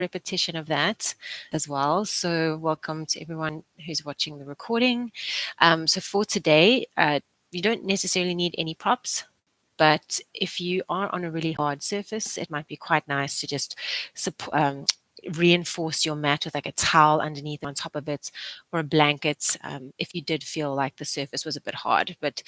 repetition of that as well. So welcome to everyone who's watching the recording. So for today, you don't necessarily need any props. But if you are on a really hard surface, it might be quite nice to just reinforce your mat with like a towel underneath on top of it or a blanket if you did feel like the surface was a bit hard. But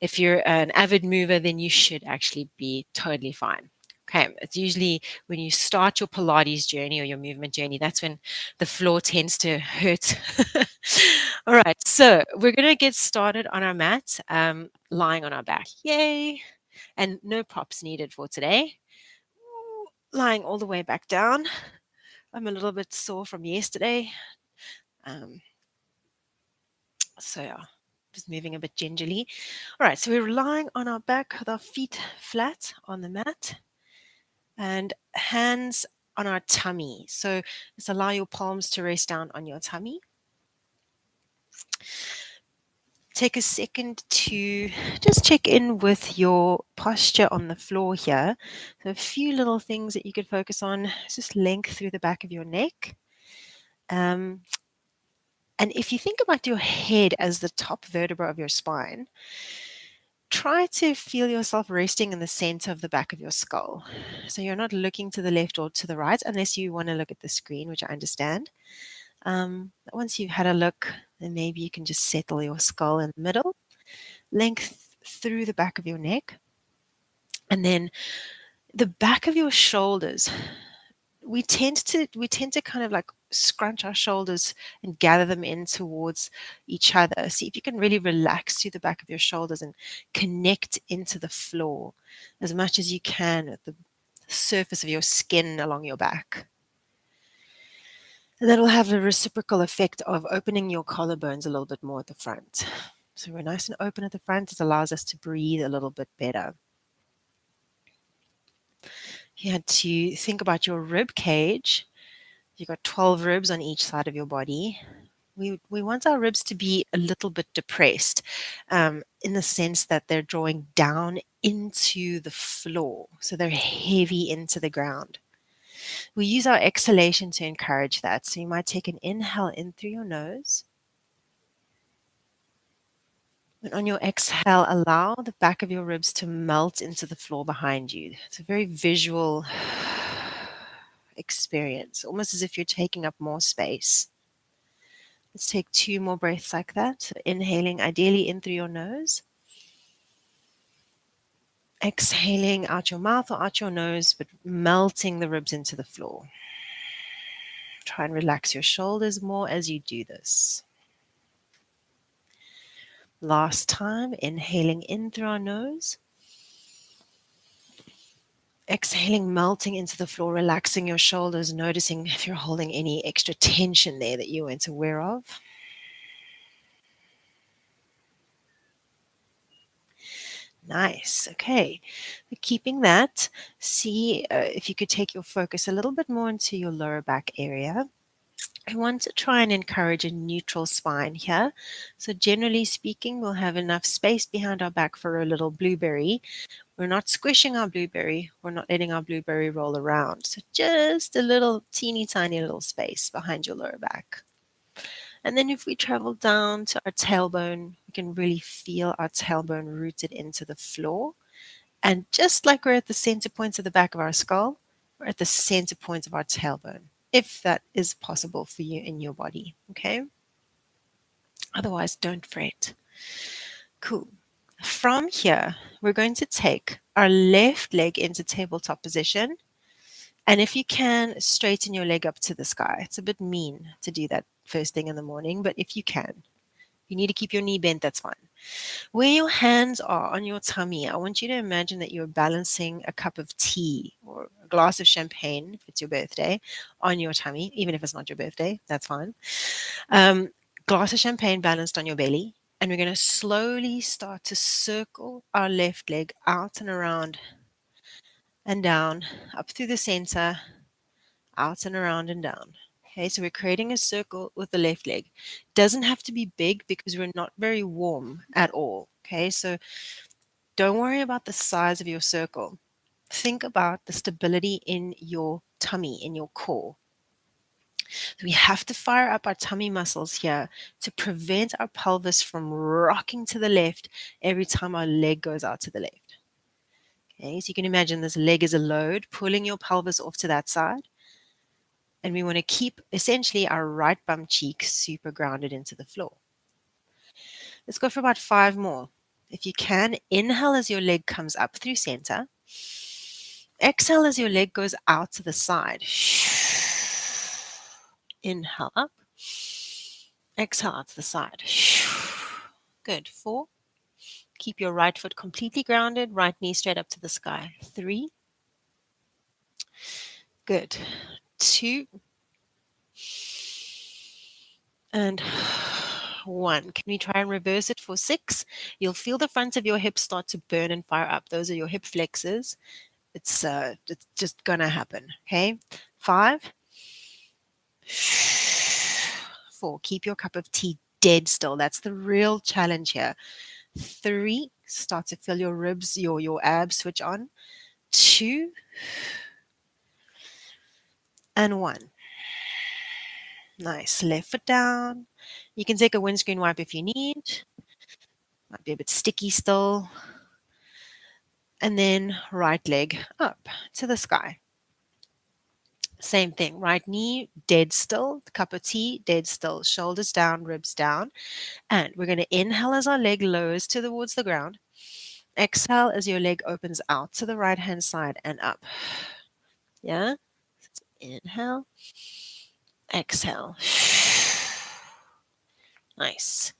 if you're an avid mover, then you should actually be totally fine. Okay, it's usually when you start your Pilates journey or your movement journey, that's when the floor tends to hurt. All right, so we're going to get started on our mat, lying on our back. Yay! And no props needed for today. Lying all the way back down. I'm a little bit sore from yesterday. Um, so yeah, just moving a bit gingerly. All right, so we're lying on our back with our feet flat on the mat and hands on our tummy. So just allow your palms to rest down on your tummy. Take a second to just check in with your posture on the floor here. So a few little things that you could focus on, just length through the back of your neck. And if you think about your head as the top vertebra of your spine, try to feel yourself resting in the center of the back of your skull. So you're not looking to the left or to the right, unless you want to look at the screen, which I understand. Once you've had a look, then maybe you can just settle your skull in the middle, length through the back of your neck, and then the back of your shoulders. We tend to kind of like scrunch our shoulders and gather them in towards each other. See if you can really relax through the back of your shoulders and connect into the floor as much as you can with the surface of your skin along your back. And that'll have a reciprocal effect of opening your collarbones a little bit more at the front. So we're nice and open at the front. It allows us to breathe a little bit better. You had to think about your rib cage. You've got 12 ribs on each side of your body. We want our ribs to be a little bit depressed in the sense that they're drawing down into the floor. So they're heavy into the ground. We use our exhalation to encourage that. So you might take an inhale in through your nose. And on your exhale, allow the back of your ribs to melt into the floor behind you. It's a very visual experience, almost as if you're taking up more space. Let's take 2 more breaths like that. So inhaling ideally in through your nose. Exhaling out your mouth or out your nose, but melting the ribs into the floor. Try and relax your shoulders more as you do this. Last time, inhaling in through our nose. Exhaling, melting into the floor, relaxing your shoulders, noticing if you're holding any extra tension there that you weren't aware of. Nice. Okay. Keeping that, see if you could take your focus a little bit more into your lower back area. I want to try and encourage a neutral spine here. So generally speaking, we'll have enough space behind our back for a little blueberry. We're not squishing our blueberry. We're not letting our blueberry roll around. So just a little teeny tiny little space behind your lower back. And then if we travel down to our tailbone, we can really feel our tailbone rooted into the floor. And just like we're at the center points of the back of our skull, we're at the center points of our tailbone, if that is possible for you in your body, okay? Otherwise, don't fret. Cool. From here, we're going to take our left leg into tabletop position. And if you can, straighten your leg up to the sky. It's a bit mean to do that first thing in the morning, but if you can, you need to keep your knee bent, that's fine. Where your hands are on your tummy, I want you to imagine that you're balancing a cup of tea or a glass of champagne, if it's your birthday, on your tummy, even if it's not your birthday, that's fine. Glass of champagne balanced on your belly. And we're going to slowly start to circle our left leg out and around and down, up through the center, out and around and down. Okay, so we're creating a circle with the left leg. Doesn't have to be big because we're not very warm at all. Okay, so don't worry about the size of your circle. Think about the stability in your tummy, in your core. We have to fire up our tummy muscles here to prevent our pelvis from rocking to the left every time our leg goes out to the left. Okay, so you can imagine this leg is a load, pulling your pelvis off to that side. And we want to keep essentially our right bum cheek super grounded into the floor. Let's go for about 5 more. If you can, inhale as your leg comes up through center. Exhale as your leg goes out to the side. Inhale up. Exhale out to the side. Good. 4. Keep your right foot completely grounded, right knee straight up to the sky. 3. Good. 2. And 1. Can we try and reverse it for 6? You'll feel the front of your hips start to burn and fire up. Those are your hip flexors. It's just gonna happen. Okay. 5. 4. Keep your cup of tea dead still. That's the real challenge here. 3. Start to feel your ribs, your abs switch on. 2. And 1. Nice. Left foot down. You can take a windscreen wipe if you need. Might be a bit sticky still. And then right leg up to the sky. Same thing. Right knee dead still. Cup of tea dead still. Shoulders down, ribs down. And we're going to inhale as our leg lowers towards the ground. Exhale as your leg opens out to the right hand side and up. Yeah. Inhale. Exhale. Nice.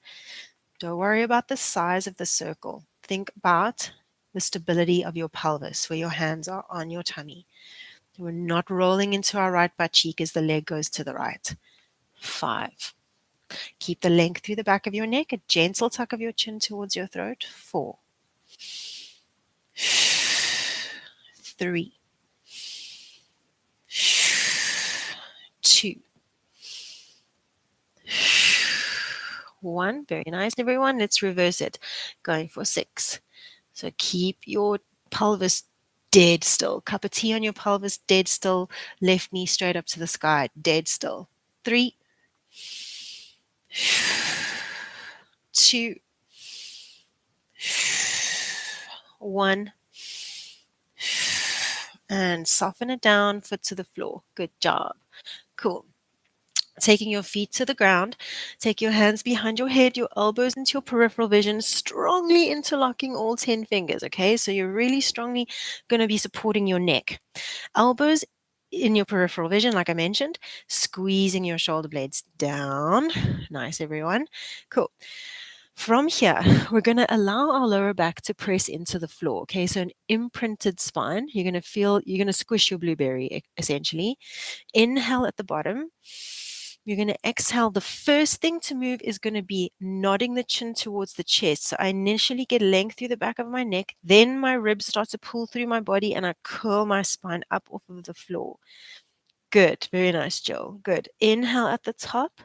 Don't worry about the size of the circle. Think about the stability of your pelvis, where your hands are on your tummy. We're not rolling into our right butt cheek as the leg goes to the right. 5. Keep the length through the back of your neck, a gentle tuck of your chin towards your throat. 4. 3. 2. 1. Very nice, everyone. Let's reverse it. Going for 6. So keep your pelvis dead still. Cup of tea on your pelvis, dead still. Left knee straight up to the sky, dead still. 3. 2. 1. And soften it down, foot to the floor. Good job. Cool. Taking your feet to the ground, take your hands behind your head, your elbows into your peripheral vision, strongly interlocking all 10 fingers, okay? So you're really strongly going to be supporting your neck. Elbows in your peripheral vision, like I mentioned, squeezing your shoulder blades down. Nice, everyone. Cool. From here, we're going to allow our lower back to press into the floor, okay? So an imprinted spine. You're going to squish your blueberry, essentially. Inhale at the bottom. You're going to exhale. The first thing to move is going to be nodding the chin towards the chest. So I initially get length through the back of my neck. Then my ribs start to pull through my body and I curl my spine up off of the floor. Good. Very nice, Jill. Good. Inhale at the top.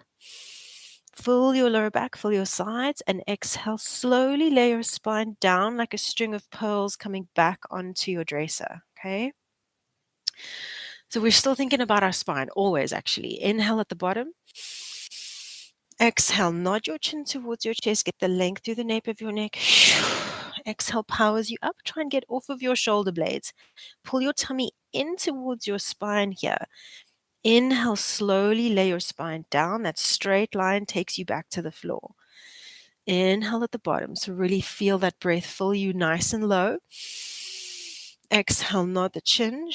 Fill your lower back, fill your sides, and exhale. Slowly lay your spine down like a string of pearls coming back onto your dresser. Okay. So we're still thinking about our spine, always actually. Inhale at the bottom. Exhale, nod your chin towards your chest, get the length through the nape of your neck. Exhale, powers you up. Try and get off of your shoulder blades. Pull your tummy in towards your spine here. Inhale, slowly lay your spine down. That straight line takes you back to the floor. Inhale at the bottom. So really feel that breath fill you nice and low. Exhale, nod the chin.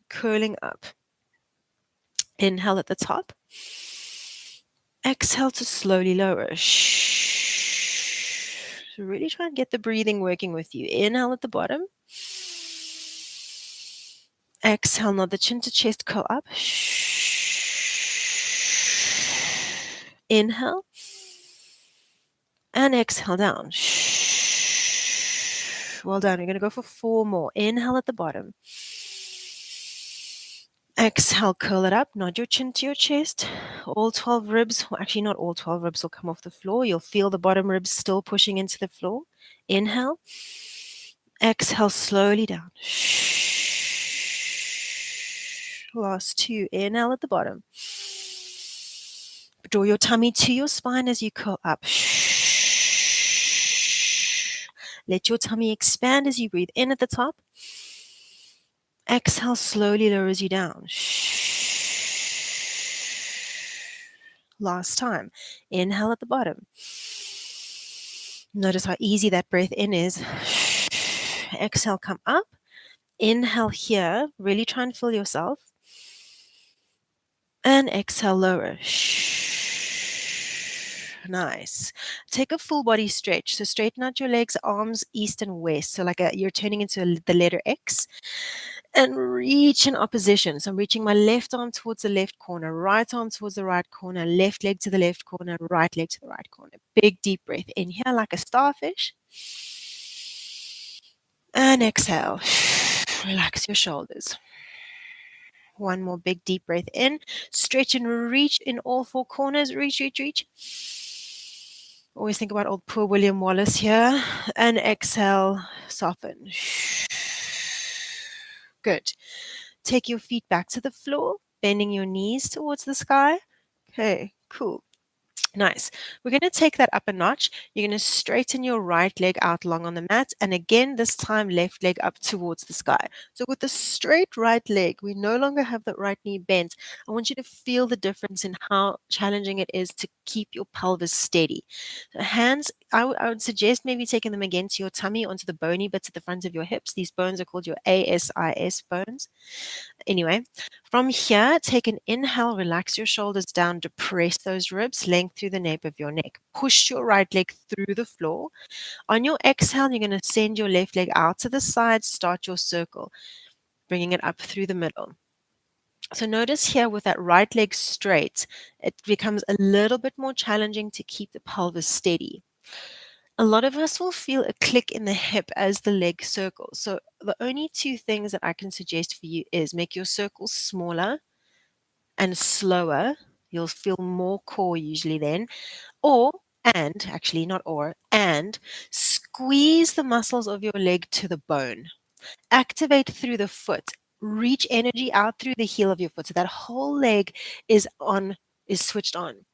Curling up. Inhale at the top. Exhale to slowly lower. So really try and get the breathing working with you. Inhale at the bottom. Exhale, nod the chin to chest, curl up. Inhale. And exhale down. Well done. We're going to go for 4 more. Inhale at the bottom. Exhale, curl it up. Nod your chin to your chest. All 12 ribs, well, actually not all 12 ribs will come off the floor. You'll feel the bottom ribs still pushing into the floor. Inhale. Exhale slowly down. Last two. Inhale at the bottom. Draw your tummy to your spine as you curl up. Let your tummy expand as you breathe in at the top. Exhale slowly lowers you down. Last time. Inhale at the bottom. Notice how easy that breath in is. Exhale, come up. Inhale here. Really try and fill yourself. And exhale, lower. Nice. Take a full body stretch. So straighten out your legs, arms east and west. So like you're turning into the letter X. And reach in opposition. So I'm reaching my left arm towards the left corner, right arm towards the right corner, left leg to the left corner, right leg to the right corner. Big deep breath in here like a starfish. And exhale. Relax your shoulders. One more big deep breath in. Stretch and reach in all four corners. Reach, reach, reach. Always think about old poor William Wallace here. And exhale, soften. Good. Take your feet back to the floor, bending your knees towards the sky. Okay, cool. Nice. We're going to take that up a notch. You're going to straighten your right leg out long on the mat. And again, this time, left leg up towards the sky. So with the straight right leg, we no longer have the right knee bent. I want you to feel the difference in how challenging it is to keep your pelvis steady. So hands, I would suggest maybe taking them against your tummy onto the bony bits at the front of your hips. These bones are called your ASIS bones. Anyway, from here, take an inhale, relax your shoulders down, depress those ribs, length through the nape of your neck. Push your right leg through the floor. On your exhale, you're going to send your left leg out to the side, start your circle, bringing it up through the middle. So notice here with that right leg straight, it becomes a little bit more challenging to keep the pelvis steady. A lot of us will feel a click in the hip as the leg circles. So the only two things that I can suggest for you is make your circles smaller and slower. You'll feel more core usually then. Or, and actually not or, and squeeze the muscles of your leg to the bone. Activate through the foot. Reach energy out through the heel of your foot. So that whole leg is switched on.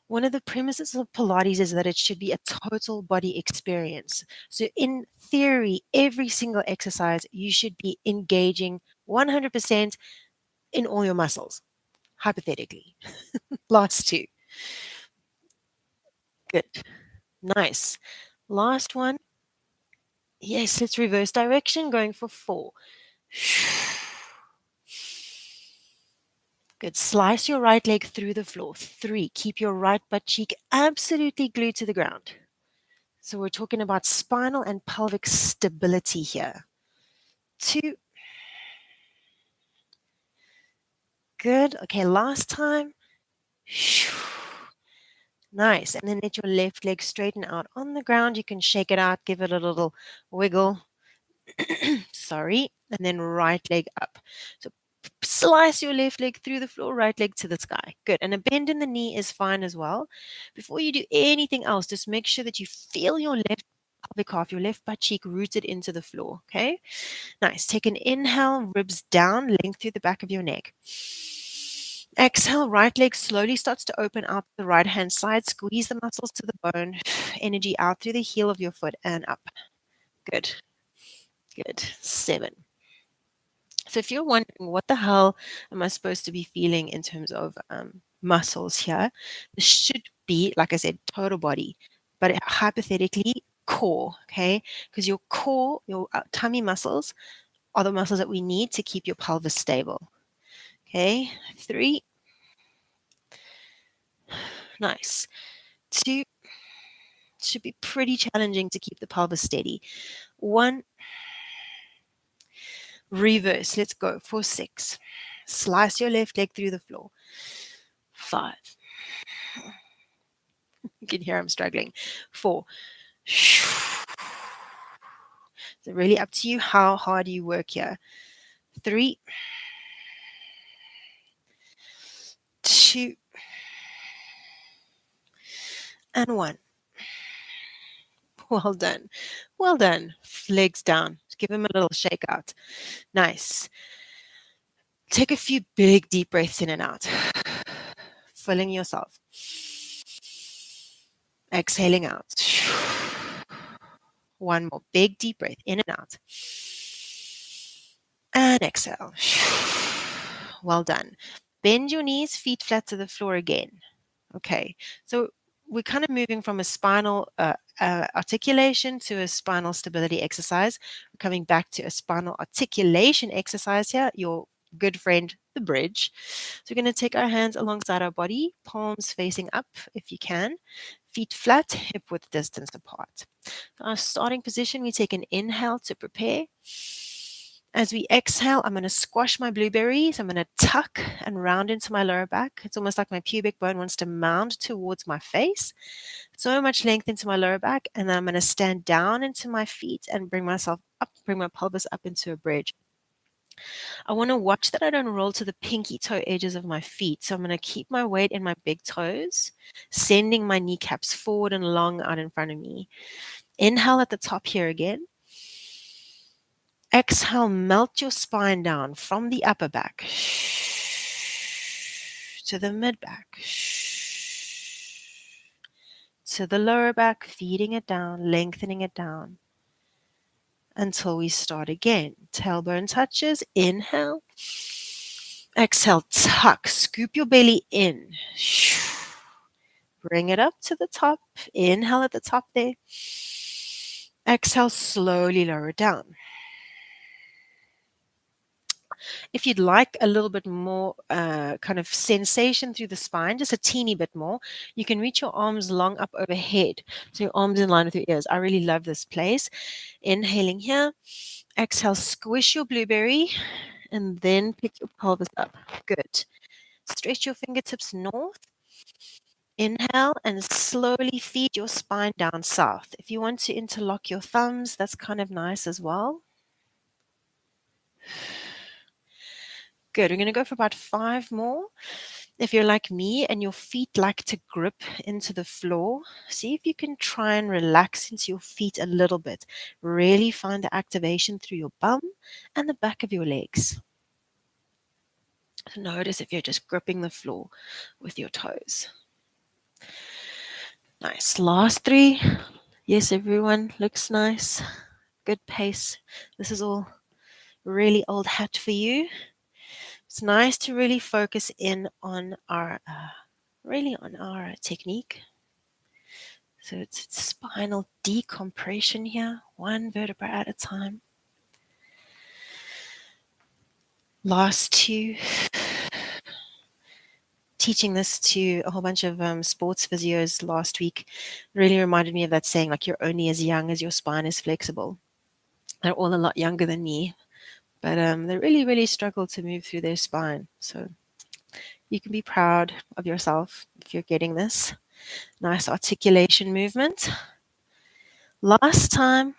One of the premises of Pilates is that it should be a total body experience. So, in theory, every single exercise, you should be engaging 100% in all your muscles, hypothetically. Last two. Good. Nice. Last one. Yes, let's reverse direction, going for 4. Good. Slice your right leg through the floor. 3. Keep your right butt cheek absolutely glued to the ground. So we're talking about spinal and pelvic stability here. 2. Good. Okay, last time. Nice. And then let your left leg straighten out on the ground. You can shake it out, give it a little wiggle. Sorry. And then right leg up. So slice your left leg through the floor, right leg to the sky. Good. And a bend in the knee is fine as well. Before you do anything else, just make sure that you feel your left pelvic half, your left butt cheek rooted into the floor. Okay. Nice. Take an inhale, ribs down, length through the back of your neck. Exhale, right leg slowly starts to open out the right hand side. Squeeze the muscles to the bone. Energy out through the heel of your foot and up. Good. Good. 7. So if you're wondering what the hell am I supposed to be feeling in terms of muscles here, this should be, like I said, total body, but hypothetically core, okay? Because your core, your tummy muscles are the muscles that we need to keep your pelvis stable. Okay, 3. Nice. 2. Should be pretty challenging to keep the pelvis steady. 1. Reverse. Let's go for 6. Slice your left leg through the floor. 5. You can hear I'm struggling. 4. So really up to you how hard you work here. 3. 2. And 1. Well done. Well done. Legs down. Just give them a little shake out. Nice. Take a few big deep breaths in and out. Filling yourself. Exhaling out. One more big deep breath in and out. And exhale. Well done. Bend your knees, feet flat to the floor again. Okay, so we're kind of moving from a spinal articulation to a spinal stability exercise. We're coming back to a spinal articulation exercise here, your good friend, the bridge. So we're going to take our hands alongside our body, palms facing up if you can, feet flat, hip width distance apart. Our starting position, we take an inhale to prepare. As we exhale, I'm going to squash my blueberries. I'm going to tuck and round into my lower back. It's almost like my pubic bone wants to mount towards my face. So much length into my lower back. And then I'm going to stand down into my feet and bring myself up, bring my pelvis up into a bridge. I want to watch that I don't roll to the pinky toe edges of my feet. So I'm going to keep my weight in my big toes, sending my kneecaps forward and long out in front of me. Inhale at the top here again. Exhale, melt your spine down from the upper back to the mid back to the lower back, feeding it down, lengthening it down until we start again. Tailbone touches, inhale. Exhale, tuck, scoop your belly in. Bring it up to the top. Inhale at the top there. Exhale, slowly lower it down. If you'd like a little bit more kind of sensation through the spine, just a teeny bit more, you can reach your arms long up overhead. So your arms in line with your ears. I really love this place. Inhaling here. Exhale, squish your blueberry and then pick your pelvis up. Good. Stretch your fingertips north. Inhale and slowly feed your spine down south. If you want to interlock your thumbs, that's kind of nice as well. Good. We're going to go for about 5 more. If you're like me and your feet like to grip into the floor, see if you can try and relax into your feet a little bit. Really find the activation through your bum and the back of your legs. So notice if you're just gripping the floor with your toes. Nice. Last 3. Yes, everyone looks nice. Good pace. This is all really old hat for you. It's nice to really focus in on our technique. So it's spinal decompression here, one vertebra at a time. Last 2. Teaching this to a whole bunch of sports physios last week really reminded me of that saying, like, you're only as young as your spine is flexible. They're all a lot younger than me, but they really, really struggle to move through their spine. So you can be proud of yourself if you're getting this. Nice articulation movement. Last time.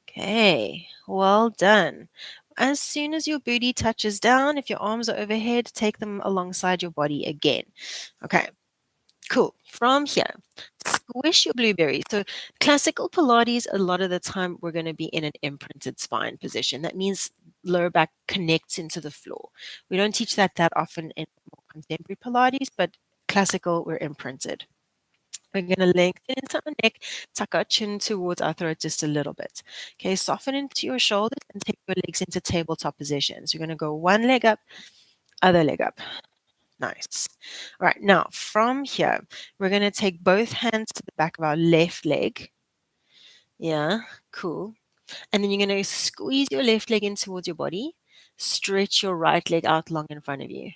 Okay, well done. As soon as your booty touches down, if your arms are overhead, take them alongside your body again. Okay, cool. From here, squish your blueberry. So classical Pilates, a lot of the time we're going to be in an imprinted spine position. That means lower back connects into the floor. We don't teach that often in more contemporary Pilates, but classical, we're imprinted. We're going to lengthen into our neck, tuck our chin towards our throat just a little bit. Okay, soften into your shoulders and take your legs into tabletop positions. You're going to go one leg up, other leg up. Nice. All right, now from here, we're going to take both hands to the back of our left leg. Yeah, cool. And then you're going to squeeze your left leg in towards your body. Stretch your right leg out long in front of you.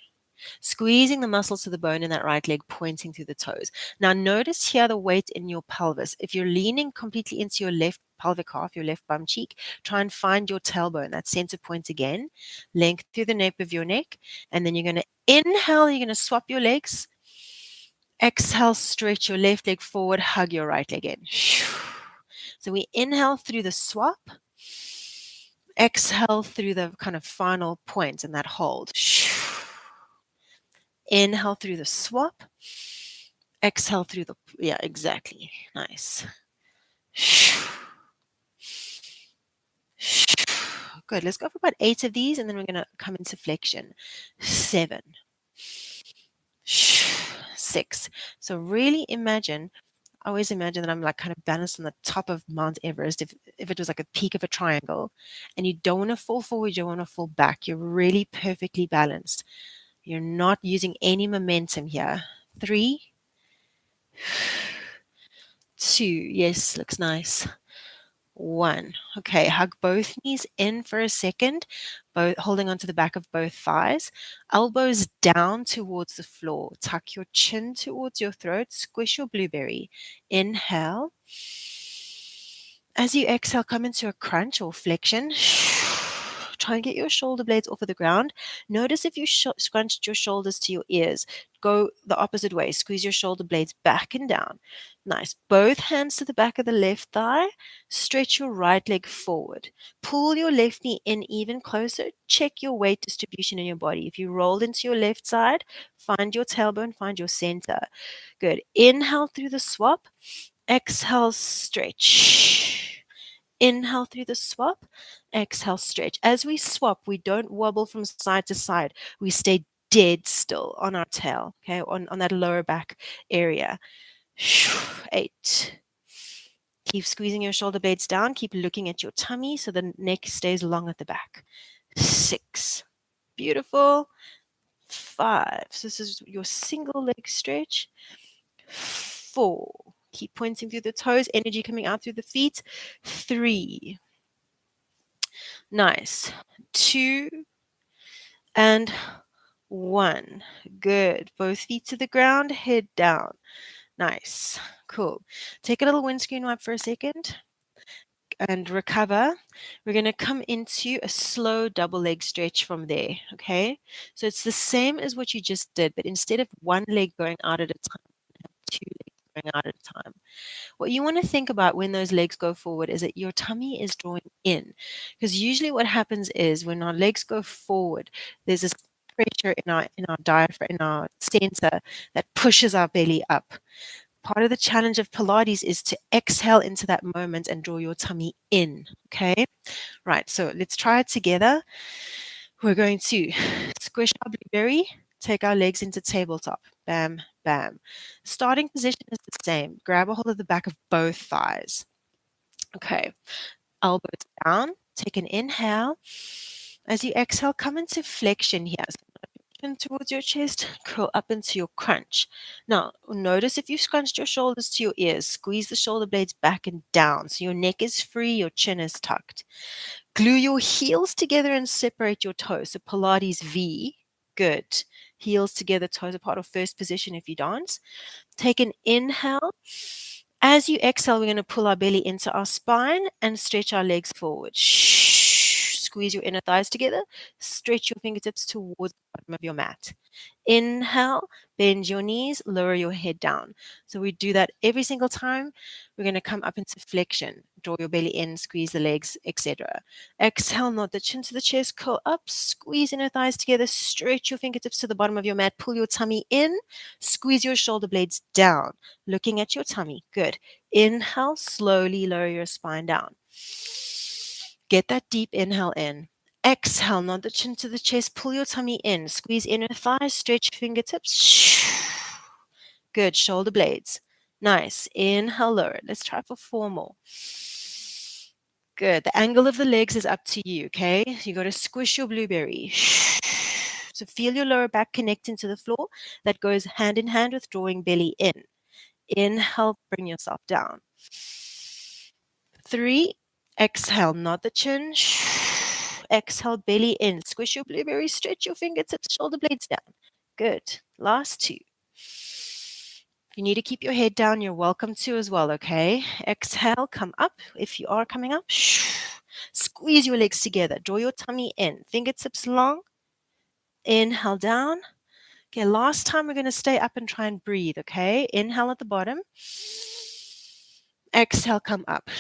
Squeezing the muscles to the bone in that right leg, pointing through the toes. Now, notice here the weight in your pelvis. If you're leaning completely into your left pelvic half, your left bum cheek, try and find your tailbone, that center point again. Length through the nape of your neck. And then you're going to inhale, you're going to swap your legs. Exhale, stretch your left leg forward, hug your right leg in. So we inhale through the swap. Exhale through the kind of final point and that hold. Inhale through the swap. Exhale through the, yeah, exactly. Nice. Good. Let's go for about 8 of these, and then we're going to come into flexion. 7. 6. So really imagine, I always imagine that I'm like kind of balanced on the top of Mount Everest, if it was like a peak of a triangle, and you don't want to fall forward, you don't want to fall back. You're really perfectly balanced. You're not using any momentum here. 3, 2. Yes, looks nice. 1. Okay, hug both knees in for a second, both holding onto the back of both thighs. Elbows down towards the floor. Tuck your chin towards your throat. Squish your blueberry. Inhale. As you exhale, come into a crunch or flexion. Try and get your shoulder blades off of the ground. Notice if you scrunched your shoulders to your ears. Go the opposite way. Squeeze your shoulder blades back and down. Nice. Both hands to the back of the left thigh. Stretch your right leg forward. Pull your left knee in even closer. Check your weight distribution in your body. If you rolled into your left side, find your tailbone, find your center. Good. Inhale through the swap. Exhale, stretch. Inhale through the swap. Exhale, stretch. As we swap, we don't wobble from side to side. We stay dead still on our tail, okay, on that lower back area. 8. Keep squeezing your shoulder blades down. Keep looking at your tummy so the neck stays long at the back. 6. Beautiful. 5. So this is your single leg stretch. 4. Keep pointing through the toes, energy coming out through the feet. 3. Nice. 2 and 1. Good. Both feet to the ground, head down. Nice. Cool. Take a little windscreen wipe for a second and recover. We're going to come into a slow double leg stretch from there. Okay. So it's the same as what you just did, but instead of one leg going out at a time, 2 legs going out at a time. What you want to think about when those legs go forward is that your tummy is drawing in. Because usually what happens is when our legs go forward, there's this pressure in our diaphragm, in our center, that pushes our belly up. Part of the challenge of Pilates is to exhale into that moment and draw your tummy in. Okay? Right, so let's try it together. We're going to squish our blueberry, take our legs into tabletop. Bam, bam. Starting position is the same. Grab a hold of the back of both thighs. Okay, elbows down. Take an inhale. As you exhale, come into flexion here. So chin towards your chest, curl up into your crunch. Now, notice if you scrunched your shoulders to your ears, squeeze the shoulder blades back and down so your neck is free, your chin is tucked. Glue your heels together and separate your toes. So Pilates V. Good. Heels together, toes apart, or first position if you dance. Take an inhale. As you exhale, we're going to pull our belly into our spine and stretch our legs forward. Squeeze your inner thighs together. Stretch your fingertips towards the bottom of your mat. Inhale, bend your knees, lower your head down. So we do that every single time. We're going to come up into flexion. Draw your belly in, squeeze the legs, etc. Exhale, nod the chin to the chest, curl up, squeeze inner thighs together, stretch your fingertips to the bottom of your mat, pull your tummy in, squeeze your shoulder blades down, looking at your tummy. Good. Inhale, slowly lower your spine down. Get that deep inhale in. Exhale, nod the chin to the chest, pull your tummy in, squeeze inner thighs, stretch fingertips. Good, shoulder blades. Nice. Inhale, lower. Let's try for 4 more. Good. The angle of the legs is up to you, okay? You got to squish your blueberry. So feel your lower back connecting to the floor. That goes hand in hand with drawing belly in. Inhale, bring yourself down. 3, exhale, nod the chin. Exhale, belly in. Squish your blueberry, stretch your fingertips, shoulder blades down. Good. Last 2. If you need to keep your head down, you're welcome to as well, okay? Exhale, come up. If you are coming up, squeeze your legs together. Draw your tummy in. Fingertips long. Inhale down. Okay, last time we're going to stay up and try and breathe, okay? Inhale at the bottom. Exhale, come up.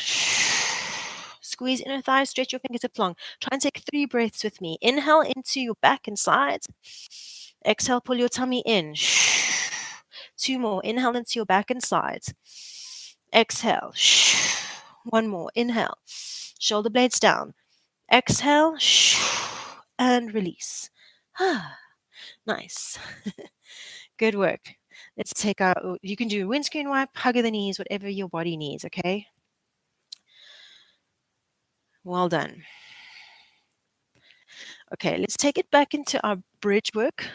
Squeeze inner thighs, stretch your fingertips long. Try and take 3 breaths with me. Inhale into your back and sides. Exhale, pull your tummy in. 2 more. Inhale into your back and sides. Exhale. 1 more. Inhale. Shoulder blades down. Exhale and release. Nice. Good work. Let's take our, you can do windscreen wipe, hug of the knees, whatever your body needs, okay? Well done. Okay, let's take it back into our bridge work.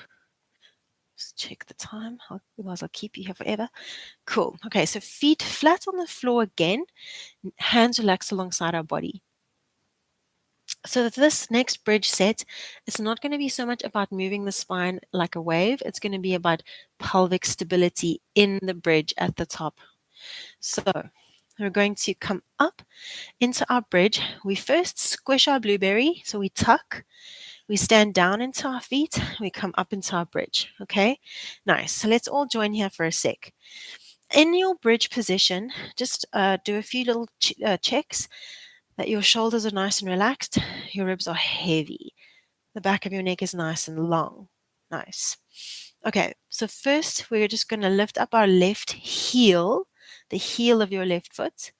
Just check the time, otherwise I'll keep you here forever. Cool. Okay, so feet flat on the floor again, hands relaxed alongside our body. So this next bridge set, it's not going to be so much about moving the spine like a wave. It's going to be about pelvic stability in the bridge at the top. So we're going to come up into our bridge. We first squish our blueberry, so we tuck. We stand down into our feet. We come up into our bridge. Okay, nice. So let's all join here for a sec. In your bridge position, just do a few little checks that your shoulders are nice and relaxed. Your ribs are heavy. The back of your neck is nice and long. Nice. Okay, so first we're just going to lift up our left heel, the heel of your left foot,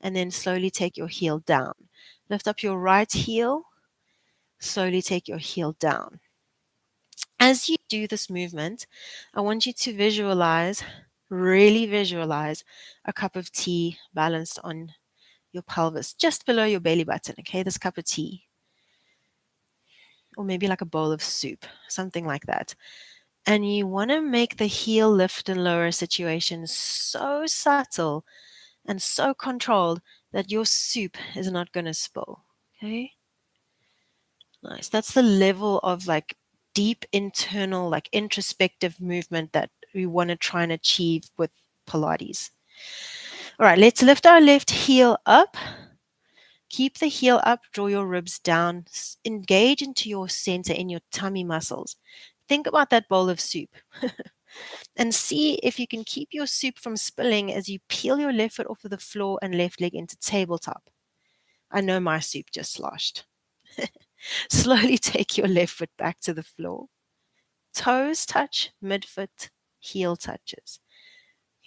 and then slowly take your heel down. Lift up your right heel, slowly take your heel down. As you do this movement, I want you to visualize, really visualize a cup of tea balanced on your pelvis, just below your belly button, okay? This cup of tea. Or maybe like a bowl of soup, something like that. And you want to make the heel lift and lower situation so subtle and so controlled that your soup is not going to spill, okay? Nice. That's the level of like deep internal, like introspective movement that we want to try and achieve with Pilates. All right, let's lift our left heel up. Keep the heel up, draw your ribs down, engage into your center in your tummy muscles. Think about that bowl of soup and see if you can keep your soup from spilling as you peel your left foot off of the floor and left leg into tabletop. I know my soup just sloshed. Slowly take your left foot back to the floor. Toes touch, midfoot, heel touches.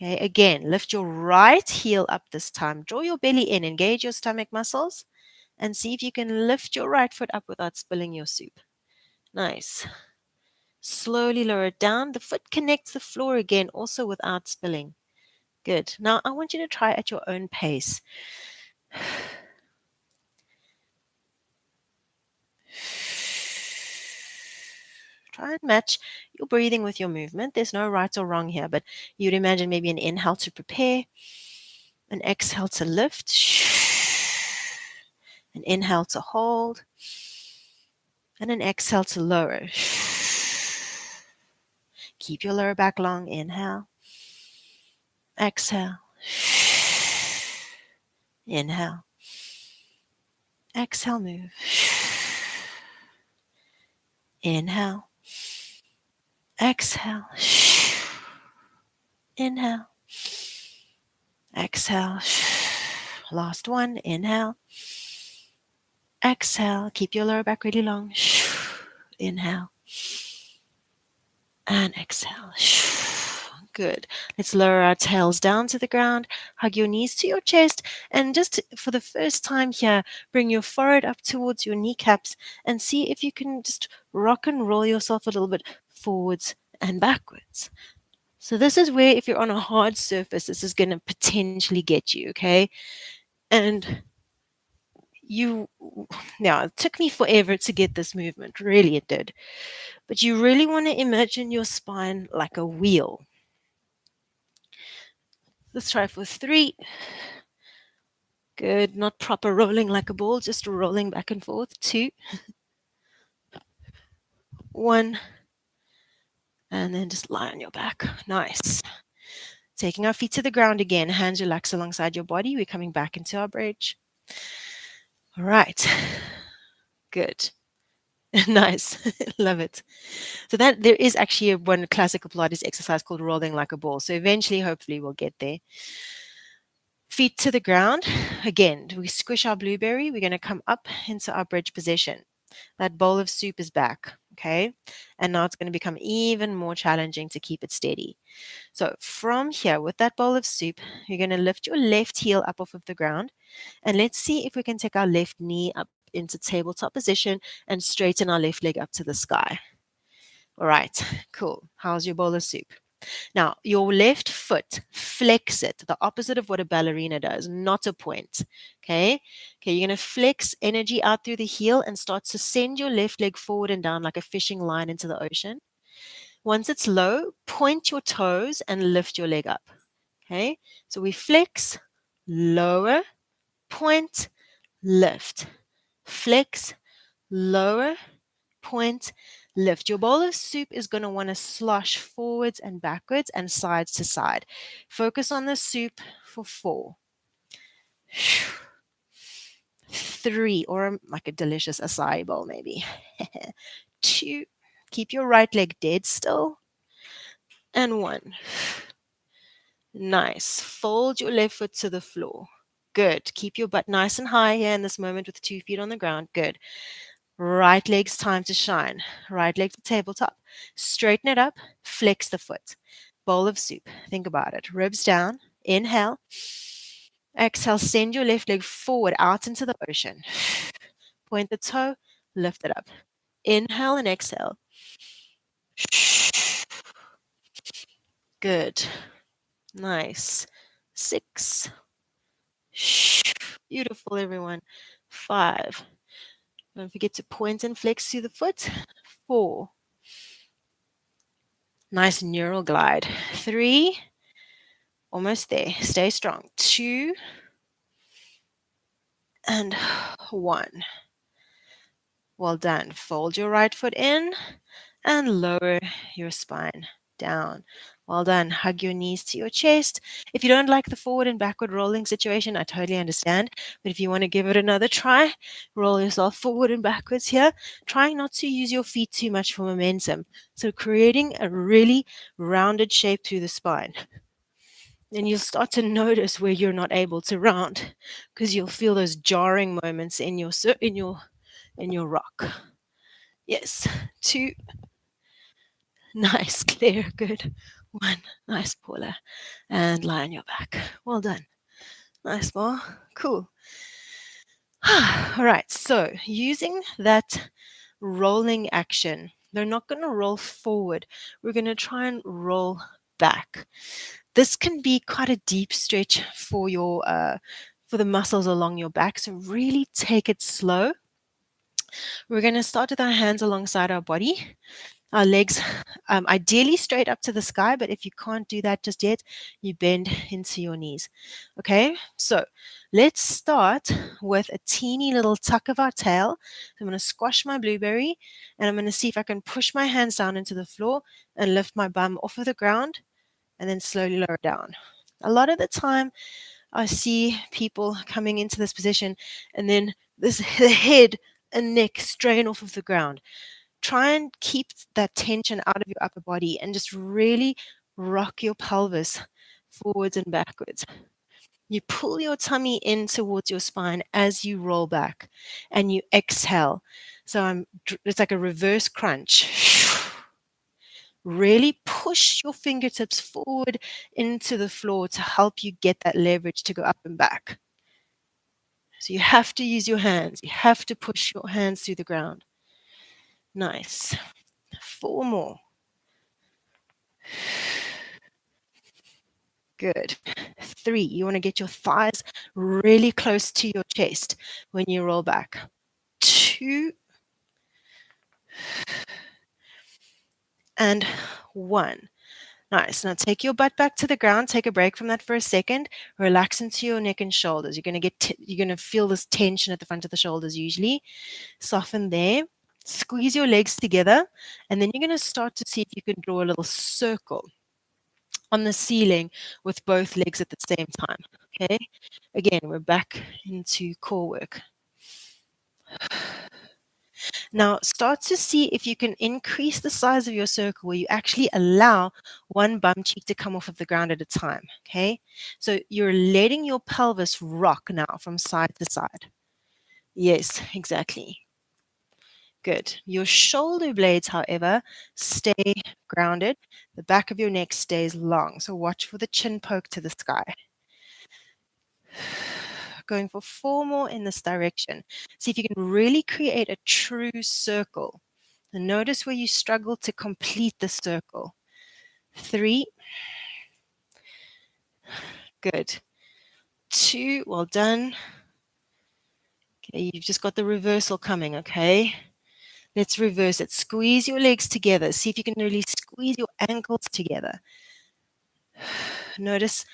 Okay, again, lift your right heel up this time. Draw your belly in, engage your stomach muscles, and see if you can lift your right foot up without spilling your soup. Nice. Slowly lower it down. The foot connects the floor again, also without spilling. Good. Now I want you to try at your own pace. Try and match your breathing with your movement. There's no right or wrong here, but you'd imagine maybe an inhale to prepare, an exhale to lift, an inhale to hold, and an exhale to lower. Keep your lower back long. Inhale, exhale, inhale, exhale, move. Inhale, exhale, inhale, exhale. Last one. Inhale, exhale. Keep your lower back really long. Inhale and exhale. Good. Let's lower our tails down to the ground, hug your knees to your chest, and just for the first time here, bring your forehead up towards your kneecaps and see if you can just rock and roll yourself a little bit forwards and backwards. So this is where if you're on a hard surface, this is going to potentially get you, okay? And now it took me forever to get this movement, really it did. But you really want to imagine your spine like a wheel. Let's try for 3. Good. Not proper rolling like a ball, just rolling back and forth. 2, 1, and then just lie on your back. Nice. Taking our feet to the ground again, hands relax alongside your body. We're coming back into our bridge. All right. Good. Nice. Love it. So that there is actually one classical Pilates exercise called rolling like a ball. So eventually, hopefully, we'll get there. Feet to the ground. Again, we squish our blueberry. We're going to come up into our bridge position. That bowl of soup is back, okay? And now it's going to become even more challenging to keep it steady. So from here, with that bowl of soup, you're going to lift your left heel up off of the ground. And let's see if we can take our left knee up into tabletop position and straighten our left leg up to the sky. All right, cool. How's your bowl of soup? Now, your left foot, flex it, the opposite of what a ballerina does, not a point. Okay? Okay, you're going to flex energy out through the heel and start to send your left leg forward and down like a fishing line into the ocean. Once it's low, point your toes and lift your leg up. Okay? So we flex, lower, point, lift. Flex, lower, point, lift. Your bowl of soup is going to want to slosh forwards and backwards and sides to side. Focus on the soup for 4, 3, or like a delicious acai bowl maybe. 2, keep your right leg dead still, and 1. Nice. Fold your left foot to the floor. Good. Keep your butt nice and high here in this moment with 2 feet on the ground. Good. Right leg's time to shine. Right leg to tabletop. Straighten it up. Flex the foot. Bowl of soup. Think about it. Ribs down. Inhale. Exhale. Send your left leg forward out into the ocean. Point the toe. Lift it up. Inhale and exhale. Good. Nice. 6. Beautiful, everyone. 5. Don't forget to point and flex through the foot. 4. Nice neural glide. 3. Almost there. Stay strong. 2. And 1. Well done. Fold your right foot in and lower your spine down. Well done. Hug your knees to your chest. If you don't like the forward and backward rolling situation, I totally understand. But if you want to give it another try, roll yourself forward and backwards here. Trying not to use your feet too much for momentum. So creating a really rounded shape through the spine. Then you'll start to notice where you're not able to round because you'll feel those jarring moments in your rock. Yes. 2. Nice, clear, good. 1, nice, Paula. And lie on your back. Well done. Nice, ball. Cool. All right, so using that rolling action, they're not going to roll forward. We're going to try and roll back. This can be quite a deep stretch for the muscles along your back, so really take it slow. We're going to start with our hands alongside our body. Our legs ideally straight up to the sky, but if you can't do that just yet, you bend into your knees. Okay, so let's start with a teeny little tuck of our tail. I'm going to squash my blueberry, and I'm going to see if I can push my hands down into the floor and lift my bum off of the ground, and then slowly lower down. A lot of the time, I see people coming into this position, and then the head and neck strain off of the ground. Try and keep that tension out of your upper body and just really rock your pelvis forwards and backwards. You pull your tummy in towards your spine as you roll back and you exhale. So it's like a reverse crunch. Really push your fingertips forward into the floor to help you get that leverage to go up and back. So you have to use your hands. You have to push your hands through the ground. Nice. 4 more. Good. 3, you want to get your thighs really close to your chest when you roll back. 2, and 1. Nice. Now take your butt back to the ground. Take a break from that for a second. Relax into your neck and shoulders. You're going to feel this tension at the front of the shoulders usually. Soften there. Squeeze your legs together, and then you're going to start to see if you can draw a little circle on the ceiling with both legs at the same time. Okay. Again, we're back into core work. Now start to see if you can increase the size of your circle where you actually allow one bum cheek to come off of the ground at a time. Okay. So you're letting your pelvis rock now from side to side. Yes, exactly. Good. Your shoulder blades, however, stay grounded. The back of your neck stays long. So watch for the chin poke to the sky. going for 4 more in this direction. See if you can really create a true circle. And notice where you struggle to complete the circle. 3. Good. 2. Well done. Okay, you've just got the reversal coming, okay? Let's reverse it. Squeeze your legs together. See if you can really squeeze your ankles together. Notice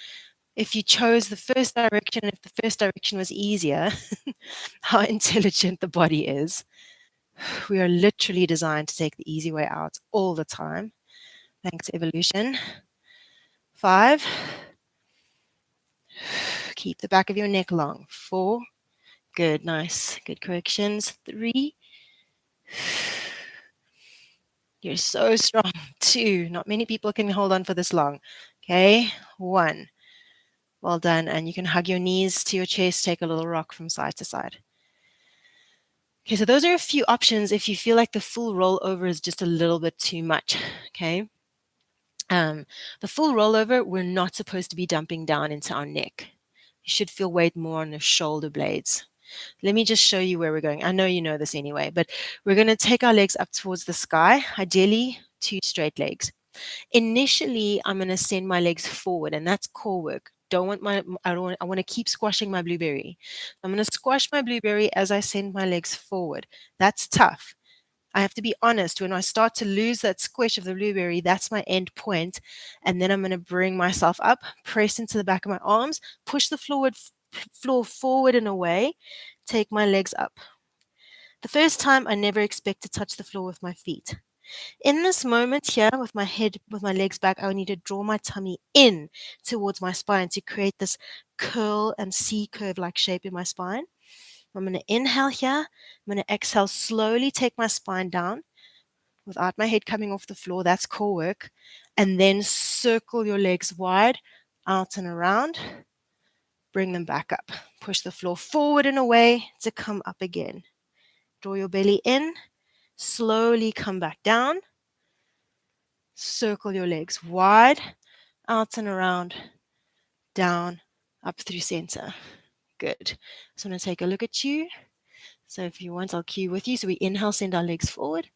if you chose the first direction, if the first direction was easier, how intelligent the body is. We are literally designed to take the easy way out all the time. Thanks, evolution. 5. Keep the back of your neck long. 4. Good, nice. Good corrections. 3. You're so strong. 2. Not many people can hold on for this long. Okay. 1. Well done. And you can hug your knees to your chest, take a little rock from side to side. Okay, so those are a few options if you feel like the full rollover is just a little bit too much. Okay. The full rollover, we're not supposed to be dumping down into our neck. You should feel weight more on the shoulder blades. Let me just show you where we're going. I know you know this anyway, but we're going to take our legs up towards the sky, ideally 2 straight legs. Initially, I'm going to send my legs forward, and that's core work. I want to keep squashing my blueberry. I'm going to squash my blueberry as I send my legs forward. That's tough. I have to be honest. When I start to lose that squish of the blueberry, that's my end point. And then I'm going to bring myself up, press into the back of my arms, push the floor forward and away, take my legs up. The first time, I never expect to touch the floor with my feet. In this moment here, with my head, with my legs back, I need to draw my tummy in towards my spine to create this curl and C curve like shape in my spine. I'm going to inhale here. I'm going to exhale, slowly take my spine down without my head coming off the floor. That's core work. And then circle your legs wide, out and around. Bring them back up. Push the floor forward and away to come up again. Draw your belly in. Slowly come back down. Circle your legs wide, out and around, down, up through center. Good. So I'm going to take a look at you. So if you want, I'll cue with you. So we inhale, send our legs forward.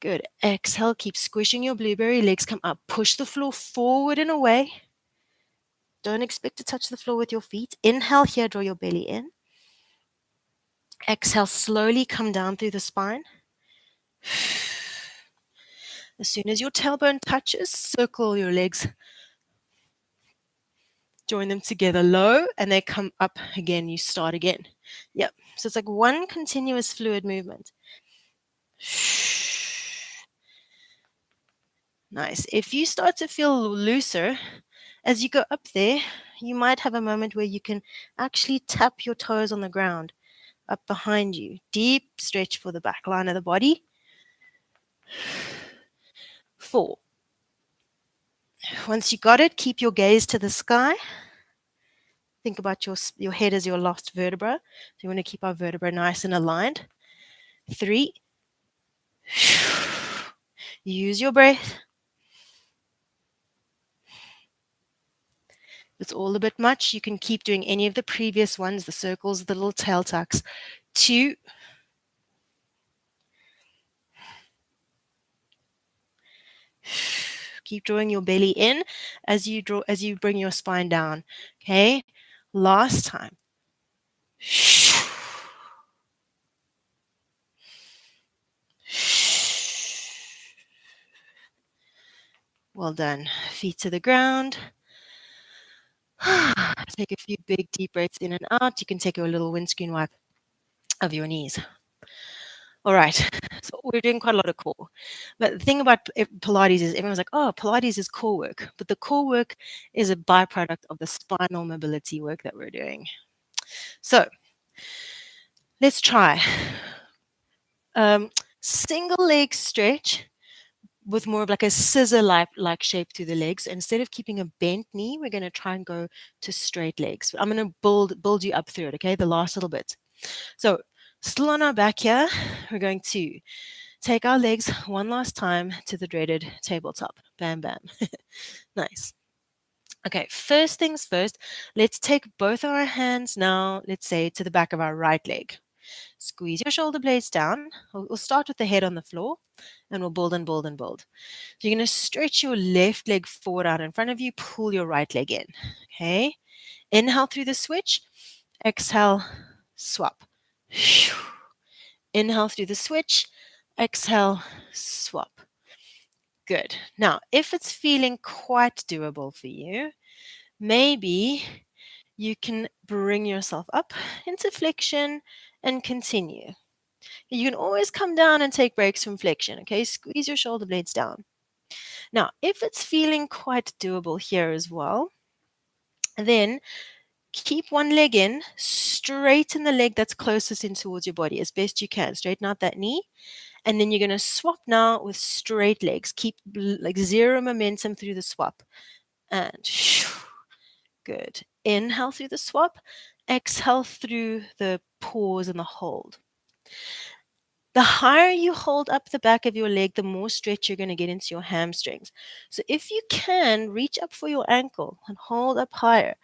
Good. Exhale, keep squishing your blueberry. Legs come up. Push the floor forward and away. Don't expect to touch the floor with your feet. Inhale here, draw your belly in. Exhale, slowly come down through the spine. As soon as your tailbone touches, circle your legs. Join them together low, and they come up again. You start again. Yep. So it's like one continuous fluid movement. Nice. If you start to feel looser, as you go up there, you might have a moment where you can actually tap your toes on the ground up behind you. Deep stretch for the back line of the body. 4. Once you got it, keep your gaze to the sky. Think about your head as your last vertebra. So you want to keep our vertebra nice and aligned. 3. Use your breath. If it's all a bit much, you can keep doing any of the previous ones, the circles, the little tail tucks. 2. Keep drawing your belly in as you bring your spine down. Okay? Last time. Well done. Feet to the ground. Take a few big deep breaths in and out. You can take a little windscreen wipe of your knees. All right. So we're doing quite a lot of core. But the thing about Pilates is everyone's like, oh, Pilates is core work. But the core work is a byproduct of the spinal mobility work that we're doing. So let's try. Single leg stretch with more of like a scissor-like shape to the legs. Instead of keeping a bent knee, we're going to try and go to straight legs. I'm going to build you up through it, okay? The last little bit. So still on our back here, we're going to take our legs one last time to the dreaded tabletop. Bam, bam. Nice. Okay, first things first, let's take both our hands now, let's say, to the back of our right leg. Squeeze your shoulder blades down. We'll start with the head on the floor and we'll build and build and build. So you're going to stretch your left leg forward out in front of you, pull your right leg in. Okay, inhale through the switch, exhale, swap. Inhale through the switch, exhale, swap. Good. Now, if it's feeling quite doable for you, maybe you can bring yourself up into flexion and continue. You can always come down and take breaks from flexion, okay? Squeeze your shoulder blades down. Now, if it's feeling quite doable here as well, then keep one leg in, straighten the leg that's closest in towards your body as best you can. Straighten out that knee. And then you're going to swap now with straight legs. Keep like zero momentum through the swap. And good. Inhale through the swap. Exhale through the pause and the hold. The higher you hold up the back of your leg, the more stretch you're going to get into your hamstrings. So if you can, reach up for your ankle and hold up higher.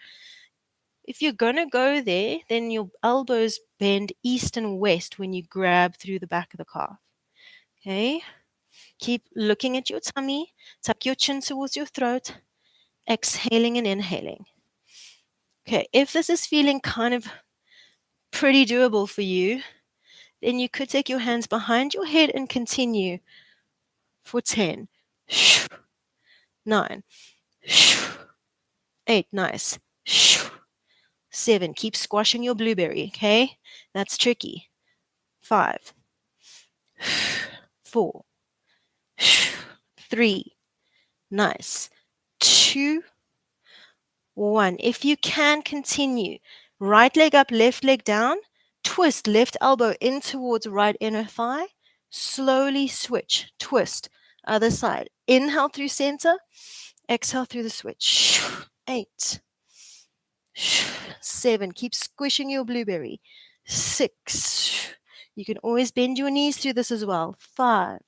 If you're going to go there, then your elbows bend east and west when you grab through the back of the calf. Okay? Keep looking at your tummy. Tuck your chin towards your throat. Exhaling and inhaling. Okay, if this is feeling kind of pretty doable for you, then you could take your hands behind your head and continue for 10, 9, 8, nice, 7, keep squashing your blueberry, okay? That's tricky. 5, 4, 3, nice, 2, 1. If you can, continue. Right leg up, left leg down. Twist left elbow in towards right inner thigh. Slowly switch. Twist. Other side. Inhale through center. Exhale through the switch. 8. 7. Keep squishing your blueberry. 6. You can always bend your knees through this as well. 5.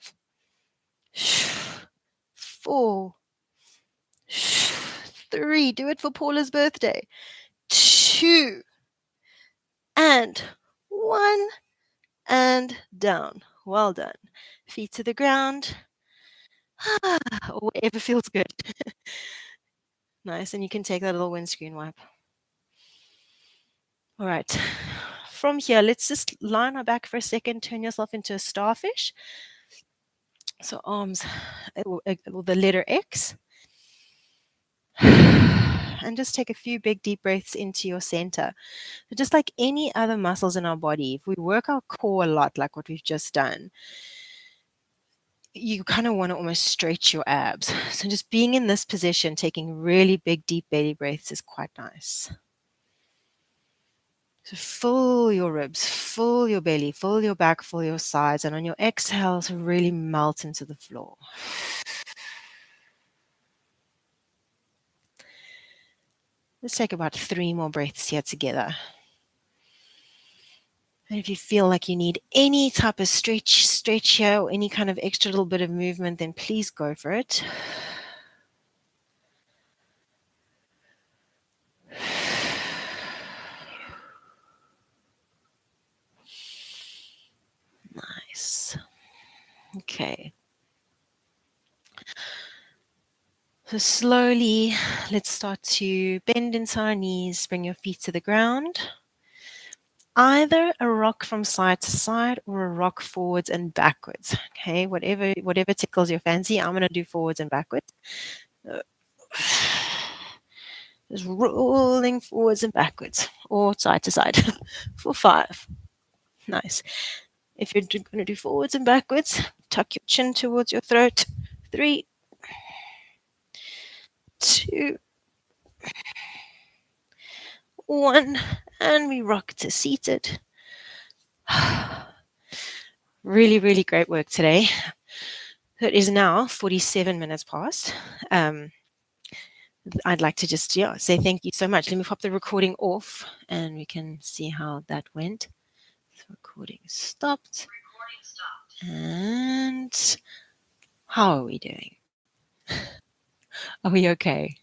4. 3. Do it for Paula's birthday. 2. And 1. And down. Well done. Feet to the ground. Or whatever feels good. Nice. And you can take that little windscreen wipe. All right. From here, let's just lie on our back for a second. Turn yourself into a starfish. So arms, the letter X. And just take a few big deep breaths into your center. So just like any other muscles in our body, if we work our core a lot, like what we've just done, you kind of want to almost stretch your abs. So just being in this position, taking really big, deep belly breaths is quite nice. So fill your ribs, fill your belly, fill your back, fill your sides, and on your exhales, really melt into the floor. Let's take about 3 more breaths here together. And if you feel like you need any type of stretch here, or any kind of extra little bit of movement, then please go for it. Nice. Okay. So slowly, let's start to bend into our knees, bring your feet to the ground. Either a rock from side to side or a rock forwards and backwards. Okay, whatever tickles your fancy. I'm going to do forwards and backwards. Just rolling forwards and backwards or side to side for 5. Nice. If you're going to do forwards and backwards, tuck your chin towards your throat. 3, 2, 1, and we rock to seated. Really, really great work today. It is now 47 minutes past. I'd like to just say thank you so much. Let me pop the recording off and we can see how that went. So recording stopped. And how are we doing? Are we okay?